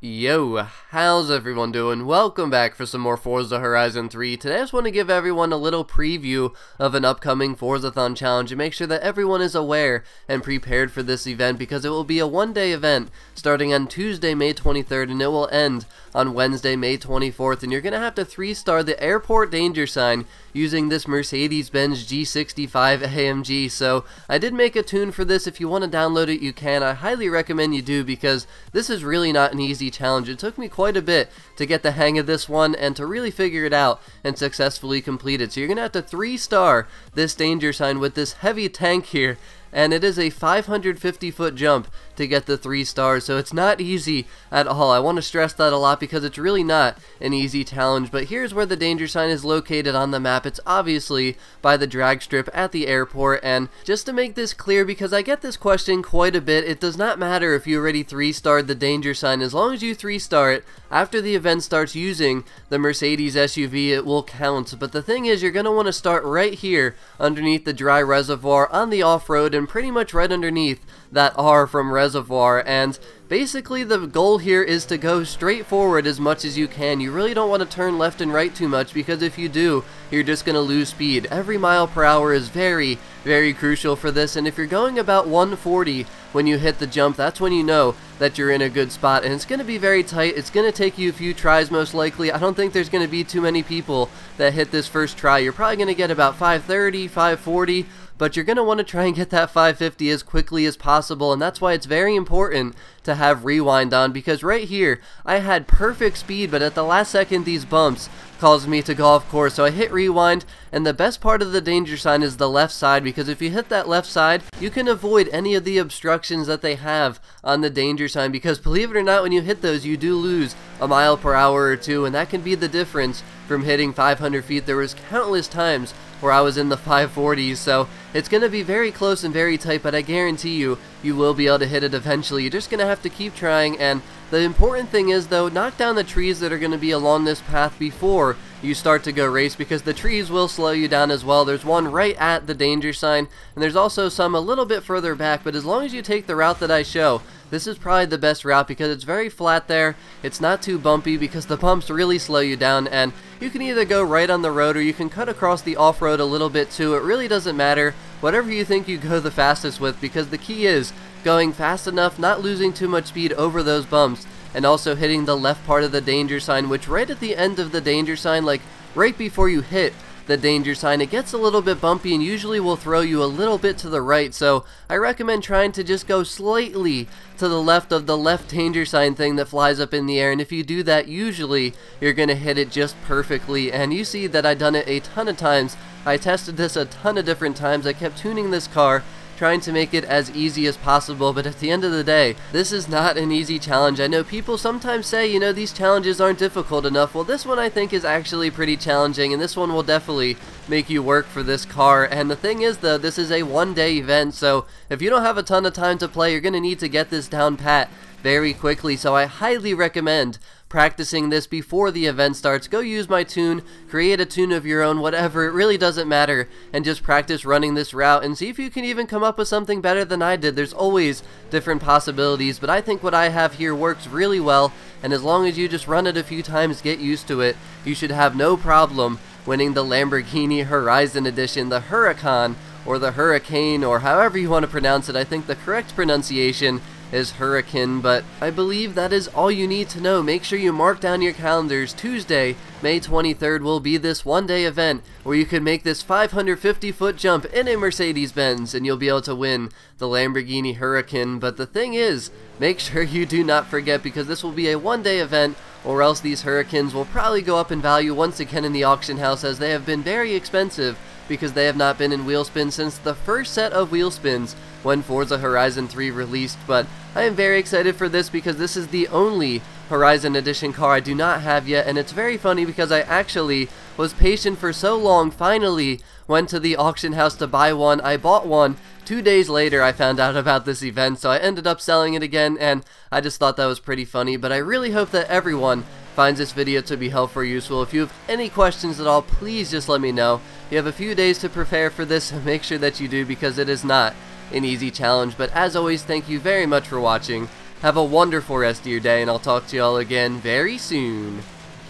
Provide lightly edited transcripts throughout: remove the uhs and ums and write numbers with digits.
Yo, how's everyone doing? Welcome back for some more Forza Horizon 3. Today I just want to give everyone a little preview of an upcoming Forzathon challenge and make sure that everyone is aware and prepared for this event because it will be a one-day event starting on Tuesday, May 23rd, and it will end on Wednesday, May 24th. And you're going to have to 3-star the airport danger sign using this Mercedes-Benz G65 AMG. So I did make a tune for this. If you want to download it, you can. I highly recommend you do because this is really not an easy challenge. It took me quite a bit to get the hang of this one and to really figure it out and successfully complete it. So you're going to have to 3-star this danger sign with this heavy tank here, and it is a 550-foot jump to get the 3 stars, so it's not easy at all. I want to stress that a lot because it's really not an easy challenge. But here's where the danger sign is located on the map. It's obviously by the drag strip at the airport. And just to make this clear, because I get this question quite a bit, it does not matter if you already 3-starred the danger sign. As long as you 3-star it after the event starts using the Mercedes SUV, it will count. But the thing is, you're going to want to start right here underneath the dry reservoir on the off-road and pretty much right underneath that R from reservoir. And basically the goal here is to go straight forward as much as you can. You really don't want to turn left and right too much because if you do, you're just going to lose speed. Every mile per hour is very, very crucial for this, and if you're going about 140 when you hit the jump, that's when you know that you're in a good spot. And it's going to be very tight. It's going to take you a few tries most likely. I don't think there's going to be too many people that hit this first try. You're probably going to get about 530, 540, but you're going to want to try and get that 550 as quickly as possible, and that's why it's very important to have rewind on, because right here I had perfect speed, but at the last second these bumps caused me to go off course, so I hit rewind. And the best part of the danger sign is the left side, because if you hit that left side, you can avoid any of the obstructions that they have on the danger sign, because believe it or not, when you hit those, you do lose a mile per hour or two, and that can be the difference from hitting 500 feet. There was countless times where I was in the 540s, so it's going to be very close and very tight, but I guarantee you, you will be able to hit it eventually. You're just going to have to keep trying, and the important thing is, though, knock down the trees that are going to be along this path before you start to go race, because the trees will slow you down as well. There's one right at the danger sign, and there's also some a little bit further back, but as long as you take the route that I show, this is probably the best route because it's very flat there. It's not too bumpy because the bumps really slow you down, and you can either go right on the road or you can cut across the off-road a little bit too. It really doesn't matter. Whatever you think you go the fastest with, because the key is going fast enough, not losing too much speed over those bumps, and also hitting the left part of the danger sign, which right at the end of the danger sign, like right before you hit the danger sign, it gets a little bit bumpy and usually will throw you a little bit to the right. So I recommend trying to just go slightly to the left of the left danger sign thing that flies up in the air, and if you do that, usually you're going to hit it just perfectly. And you see that I've done it a ton of times. I tested this a ton of different times. I kept tuning this car, trying to make it as easy as possible, but at the end of the day, this is not an easy challenge. I know people sometimes say, you know, these challenges aren't difficult enough. Well, this one I think is actually pretty challenging, and this one will definitely make you work for this car. And the thing is, though, this is a one-day event, so if you don't have a ton of time to play, you're going to need to get this down pat very quickly. So I highly recommend practicing this before the event starts. Go use my tune, create a tune of your own, whatever, it really doesn't matter, and just practice running this route and see if you can even come up with something better than I did. There's always different possibilities, but I think what I have here works really well, and as long as you just run it a few times, get used to it, you should have no problem winning the Lamborghini Horizon Edition, the Huracan, or the Hurricane, or however you want to pronounce it. I think the correct pronunciation is Hurricane, but I believe that is all you need to know. Make sure you mark down your calendars. Tuesday, May 23rd will be this one-day event where you can make this 550-foot jump in a Mercedes-Benz, and you'll be able to win the Lamborghini Huracan. But the thing is, make sure you do not forget, because this will be a one-day event, or else these Huracans will probably go up in value once again in the auction house, as they have been very expensive because they have not been in wheel spins since the first set of wheel spins when Forza Horizon 3 released. But I am very excited for this because this is the only Horizon Edition car I do not have yet, and it's very funny because I actually was patient for so long, finally went to the auction house to buy one. I bought one. 2 days later I found out about this event, so I ended up selling it again, and I just thought that was pretty funny. But I really hope that everyone finds this video to be helpful or useful. If you have any questions at all, please just let me know. You have a few days to prepare for this, so make sure that you do, because it is not an easy challenge. But as always, thank you very much for watching. Have a wonderful rest of your day, and I'll talk to y'all again very soon.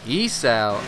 Peace out.